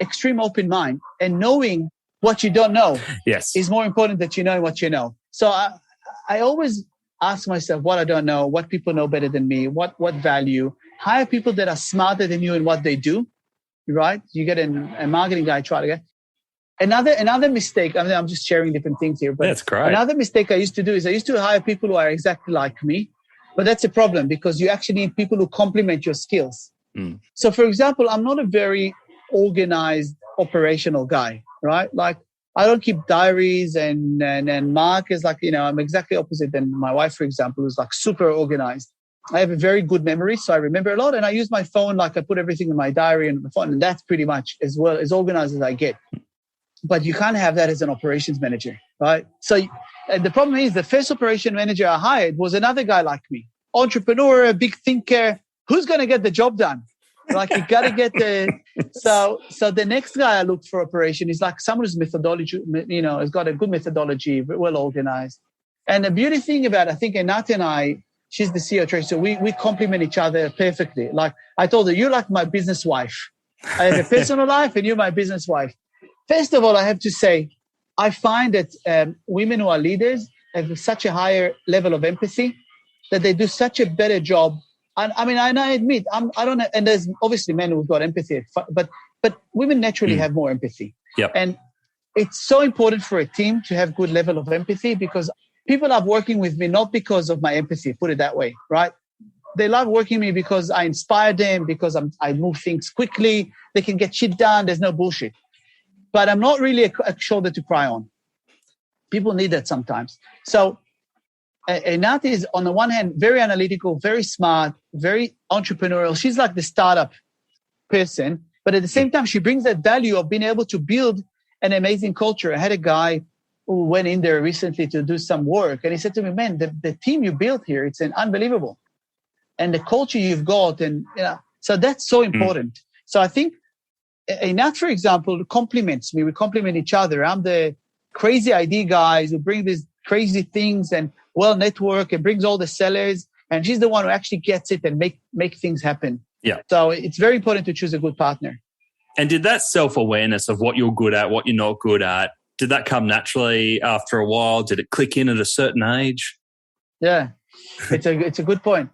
extreme open mind and knowing what you don't know is more important than you know what you know. So I always ask myself what I don't know, what people know better than me, what value. Hire people that are smarter than you in what they do, right? You get a marketing guy, try to get. Another mistake, I mean, I'm just sharing different things here, but that's great. Another mistake I used to do is I used to hire people who are exactly like me, but that's a problem because you actually need people who complement your skills. So, for example, I'm not a very organized operational guy, right? Like, I don't keep diaries and Mark is like, I'm exactly opposite than my wife, for example, who's like super organized. I have a very good memory, so I remember a lot, and I use my phone, like I put everything in my diary and the phone, and that's pretty much as well as organized as I get. But you can't have that as an operations manager, right? So and the problem is the first operation manager I hired was another guy like me, entrepreneur, a big thinker. Who's going to get the job done? Like you got to get the, so the next guy I looked for operation is like someone who's methodology, has got a good methodology, well organized. And the beauty thing about, I think, Nati and I, she's the CEO of TradeSquare, so we complement each other perfectly. Like I told her, you're like my business wife. I have a personal life and you're my business wife. First of all, I have to say, I find that women who are leaders have such a higher level of empathy that they do such a better job. I mean, I admit, I don't know, and there's obviously men who've got empathy, but women naturally have more empathy. Yep. And it's so important for a team to have good level of empathy because people love working with me, not because of my empathy, put it that way, right? They love working with me because I inspire them, because I move things quickly. They can get shit done. There's no bullshit. But I'm not really a shoulder to cry on. People need that sometimes. So Nati is, on the one hand, very analytical, very smart, very entrepreneurial. She's like the startup person. But at the same time, she brings that value of being able to build an amazing culture. I had a guy who went in there recently to do some work. And he said to me, man, the team you built here, it's unbelievable. And the culture you've got. And so that's so important. So I think Nat, for example, compliments me. We compliment each other. I'm the crazy ID guys who bring these crazy things and well network and brings all the sellers. And she's the one who actually gets it and make things happen. Yeah. So it's very important to choose a good partner. And did that self-awareness of what you're good at, what you're not good at, did that come naturally after a while? Did it click in at a certain age? Yeah, it's a good point.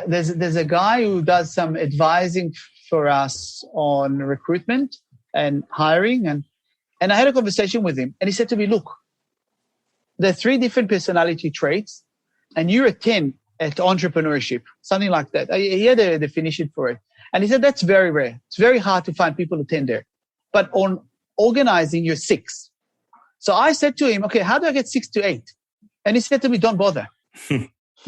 There's a guy who does some advising for us on recruitment and hiring. And I had a conversation with him and he said to me, look, there are 3 different personality traits and you're a 10 at entrepreneurship, something like that. He had a definition for it. And he said, that's very rare. It's very hard to find people who 10 there. But on organizing, you're 6. So I said to him, okay, how do I get 6 to 8? And he said to me, don't bother.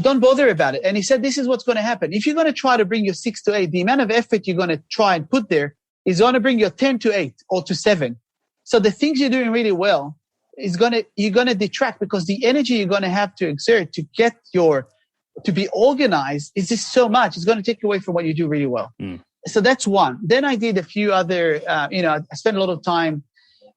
Don't bother about it. And he said, this is what's going to happen. If you're going to try to bring your 6 to 8, the amount of effort you're going to try and put there is going to bring your 10 to 8 or to 7. So the things you're doing really well you're going to detract because the energy you're going to have to exert to get to be organized is just so much. It's going to take away from what you do really well. So that's one. Then I did a few other, I spent a lot of time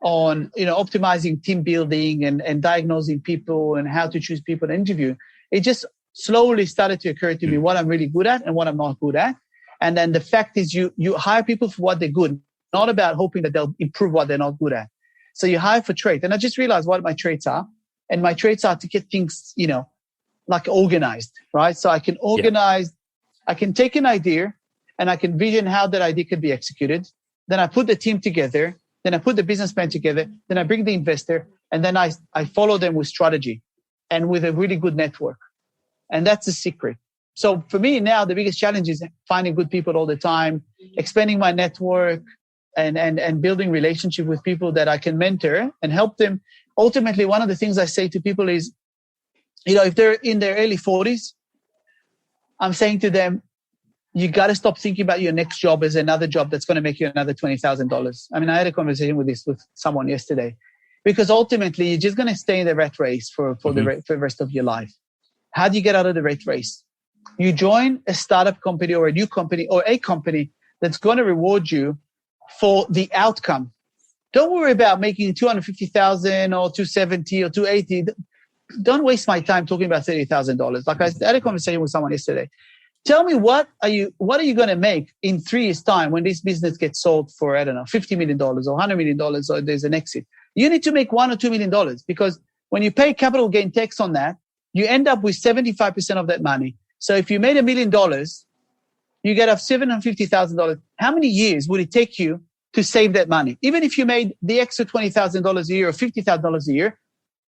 on, optimizing team building and diagnosing people and how to choose people to interview. It just slowly started to occur to me what I'm really good at and what I'm not good at. And then the fact is you hire people for what they're good, not about hoping that they'll improve what they're not good at. So you hire for traits. And I just realized what my traits are. And my traits are to get things, like organized, right? So I can organize, I can take an idea and I can vision how that idea could be executed. Then I put the team together. Then I put the business plan together. Then I bring the investor. And then I follow them with strategy and with a really good network. And that's the secret. So for me now, the biggest challenge is finding good people all the time, expanding my network and building relationship with people that I can mentor and help them. Ultimately, one of the things I say to people is, if they're in their early 40s, I'm saying to them, you got to stop thinking about your next job as another job that's going to make you another $20,000. I mean, I had a conversation with someone yesterday because ultimately you're just going to stay in the rat race for the rest of your life. How do you get out of the rat race? You join a startup company or a new company or a company that's going to reward you for the outcome. Don't worry about making 250,000 or 270 or 280. Don't waste my time talking about $30,000. Like I had a conversation with someone yesterday. Tell me what are you going to make in 3 years' time when this business gets sold for, I don't know, $50 million or $100 million or there's an exit. You need to make $1 or $2 million because when you pay capital gain tax on that, you end up with 75% of that money. So if you made $1 million, you get off $750,000. How many years would it take you to save that money? Even if you made the extra $20,000 a year or $50,000 a year,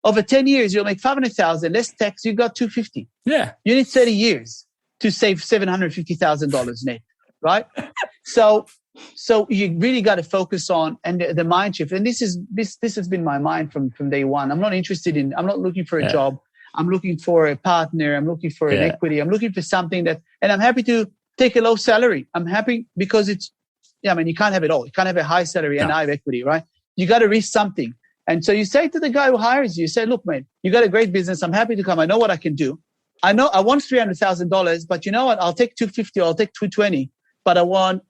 over 10 years, you'll make $500,000 less tax. You got $250,000. Yeah. You need 30 years to save $750,000 net. right? So you really got to focus on and the mind shift. And this has been my mind from day one. I'm not looking for a job. I'm looking for a partner. I'm looking for an equity. I'm looking for something and I'm happy to take a low salary. I'm happy because you can't have it all. You can't have a high salary and high equity, right? You got to risk something. And so you say to the guy who hires you, say, look, man, you got a great business. I'm happy to come. I know what I can do. I know I want $300,000, but you know what? I'll take 250 or I'll take 220, but I want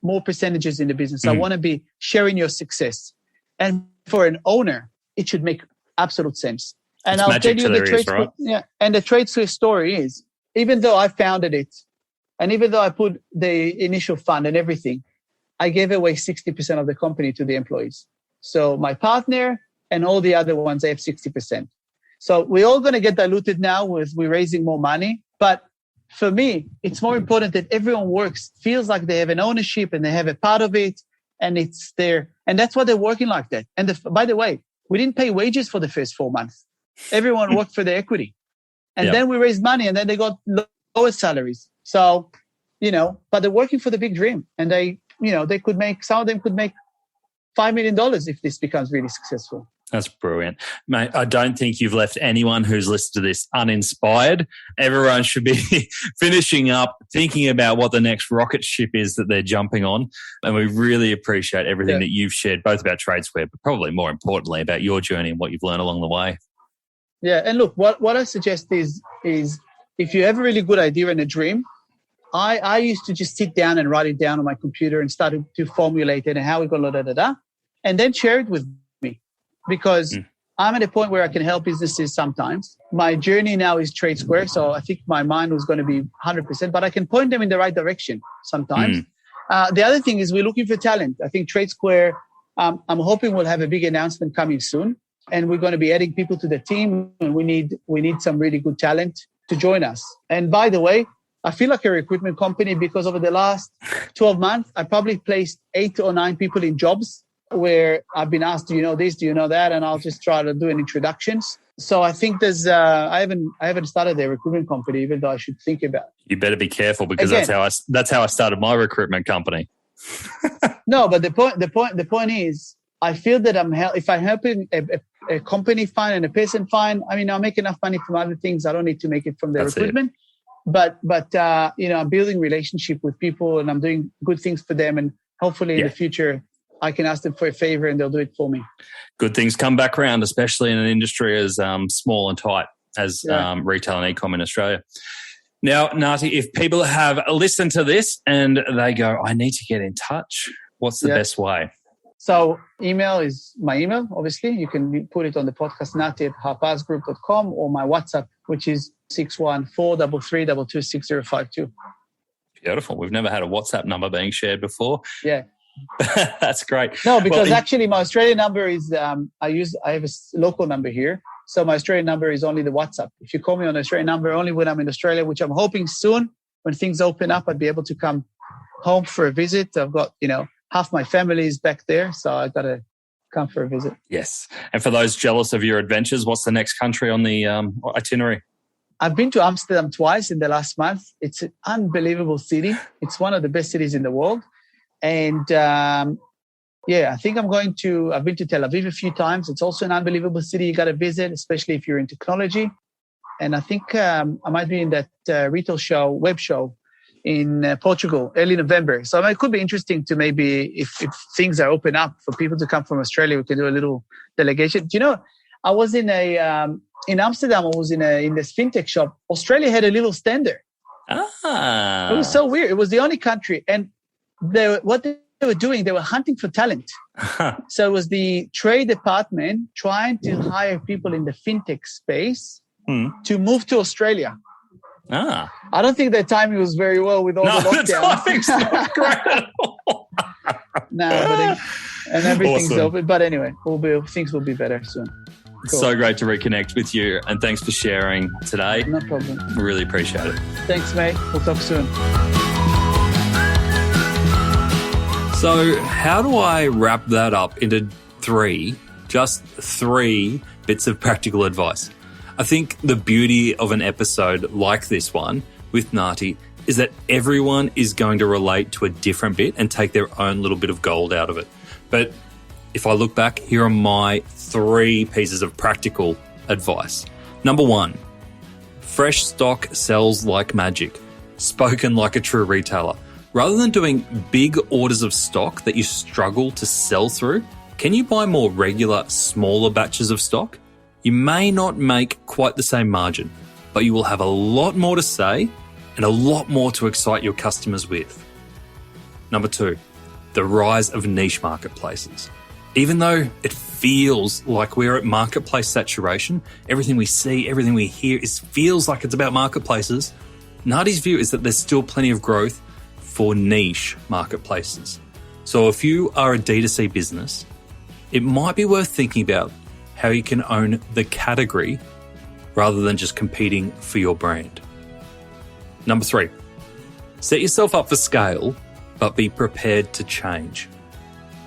more percentages in the business. I want to be sharing your success. And for an owner, it should make absolute sense. And I'll tell you the TradeSquare story is, even though I founded it, and even though I put the initial fund and everything, I gave away 60% of the company to the employees. So my partner and all the other ones, they have 60%. So we're all going to get diluted now we're raising more money. But for me, it's more important that everyone feels like they have an ownership and they have a part of it and it's there. And that's why they're working like that. And by the way, we didn't pay wages for the first 4 months. Everyone worked for the equity. And then we raised money and then they got lower salaries. So, but they're working for the big dream. And some of them could make $5 million if this becomes really successful. That's brilliant. Mate, I don't think you've left anyone who's listened to this uninspired. Everyone should be finishing up, thinking about what the next rocket ship is that they're jumping on. And we really appreciate everything that you've shared, both about TradeSquare, but probably more importantly about your journey and what you've learned along the way. Yeah. And look, what I suggest is if you have a really good idea and a dream, I used to just sit down and write it down on my computer and start to formulate it and how we go, and then share it with me. Because I'm at a point where I can help businesses sometimes. My journey now is TradeSquare, so I think my mind was going to be 100%, but I can point them in the right direction sometimes. The other thing is we're looking for talent. I think TradeSquare, I'm hoping we'll have a big announcement coming soon, and we're going to be adding people to the team, and we need some really good talent to join us. And by the way, I feel like a recruitment company because over the last 12 months, I probably placed 8 or 9 people in jobs where I've been asked, do you know this, do you know that? And I'll just try to do an introductions. So I think there's, I haven't started a recruitment company, even though I should think about it. You better be careful because that's how I started my recruitment company. No, but the point is, I feel that if I'm helping a company find and a person find, I'll make enough money from other things. I don't need to make it from the recruitment. But I'm building relationship with people and I'm doing good things for them. And hopefully in the future, I can ask them for a favor and they'll do it for me. Good things come back around, especially in an industry as small and tight as retail and e-com in Australia. Now, Nati, if people have listened to this and they go, I need to get in touch, what's the best way? So email is my email, obviously. You can put it on the podcast, nati@harpazgroup.com, or my WhatsApp, which is 614-332-6052. Beautiful. We've never had a WhatsApp number being shared before. Yeah. That's great. No, because actually my Australian number is, I have a local number here. So my Australian number is only the WhatsApp. If you call me on the Australian number, only when I'm in Australia, which I'm hoping soon, when things open up, I'd be able to come home for a visit. I've got, half my family is back there. So I've got to come for a visit. Yes. And for those jealous of your adventures, what's the next country on the itinerary? I've been to Amsterdam twice in the last month. It's an unbelievable city. It's one of the best cities in the world. And I think I've been to Tel Aviv a few times. It's also an unbelievable city you got to visit, especially if you're in technology. And I think I might be in that retail show, web show in Portugal, early November. So it could be interesting to maybe, if things are open up for people to come from Australia, we can do a little delegation. Do you know, I was in in Amsterdam, I was in this fintech shop. Australia had a little stand there. It was so weird. It was the only country. And what they were doing, they were hunting for talent. So it was the trade department trying to hire people in the fintech space to move to Australia. I don't think their timing was very well with all the lockdowns. And everything's open. But anyway, things will be better soon. Cool. So great to reconnect with you, and thanks for sharing today. No problem. Really appreciate it. Thanks, mate. We'll talk soon. So how do I wrap that up into just three bits of practical advice? I think the beauty of an episode like this one with Nati is that everyone is going to relate to a different bit and take their own little bit of gold out of it. But if I look back, here are my 3 pieces of practical advice. Number 1, fresh stock sells like magic, spoken like a true retailer. Rather than doing big orders of stock that you struggle to sell through, can you buy more regular, smaller batches of stock? You may not make quite the same margin, but you will have a lot more to say and a lot more to excite your customers with. Number 2, the rise of niche marketplaces. Even though it feels like we're at marketplace saturation, everything we see, everything we hear feels like it's about marketplaces, Nati's view is that there's still plenty of growth for niche marketplaces. So if you are a D2C business, it might be worth thinking about how you can own the category rather than just competing for your brand. Number 3, set yourself up for scale, but be prepared to change.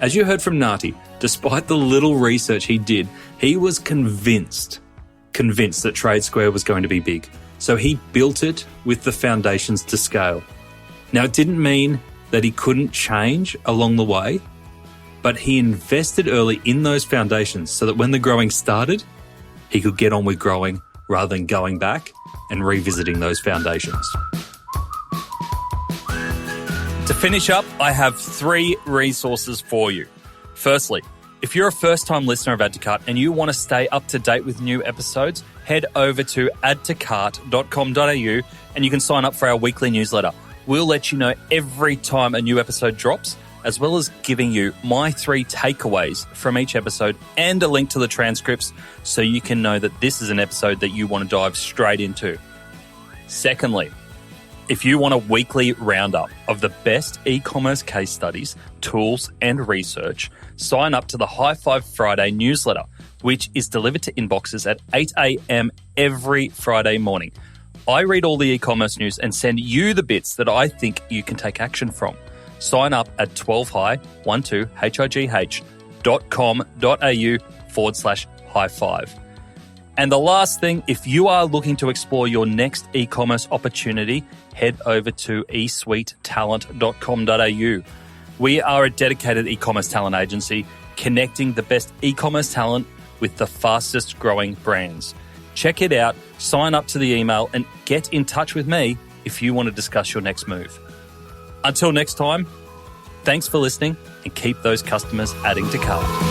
As you heard from Nati, despite the little research he did, he was convinced that TradeSquare was going to be big. So he built it with the foundations to scale. Now, it didn't mean that he couldn't change along the way, but he invested early in those foundations so that when the growing started, he could get on with growing rather than going back and revisiting those foundations. To finish up, I have 3 resources for you. Firstly, if you're a first-time listener of Add to Cart and you want to stay up to date with new episodes, head over to addtocart.com.au and you can sign up for our weekly newsletter. We'll let you know every time a new episode drops, as well as giving you my 3 takeaways from each episode and a link to the transcripts so you can know that this is an episode that you want to dive straight into. Secondly, if you want a weekly roundup of the best e-commerce case studies, tools, and research, sign up to the High Five Friday newsletter, which is delivered to inboxes at 8 a.m. every Friday morning. I read all the e-commerce news and send you the bits that I think you can take action from. Sign up at 12high.com.au/high five. And the last thing, if you are looking to explore your next e-commerce opportunity, head over to esuitetalent.com.au. We are a dedicated e-commerce talent agency connecting the best e-commerce talent with the fastest growing brands. Check it out, sign up to the email, and get in touch with me if you want to discuss your next move. Until next time, thanks for listening and keep those customers adding to cart.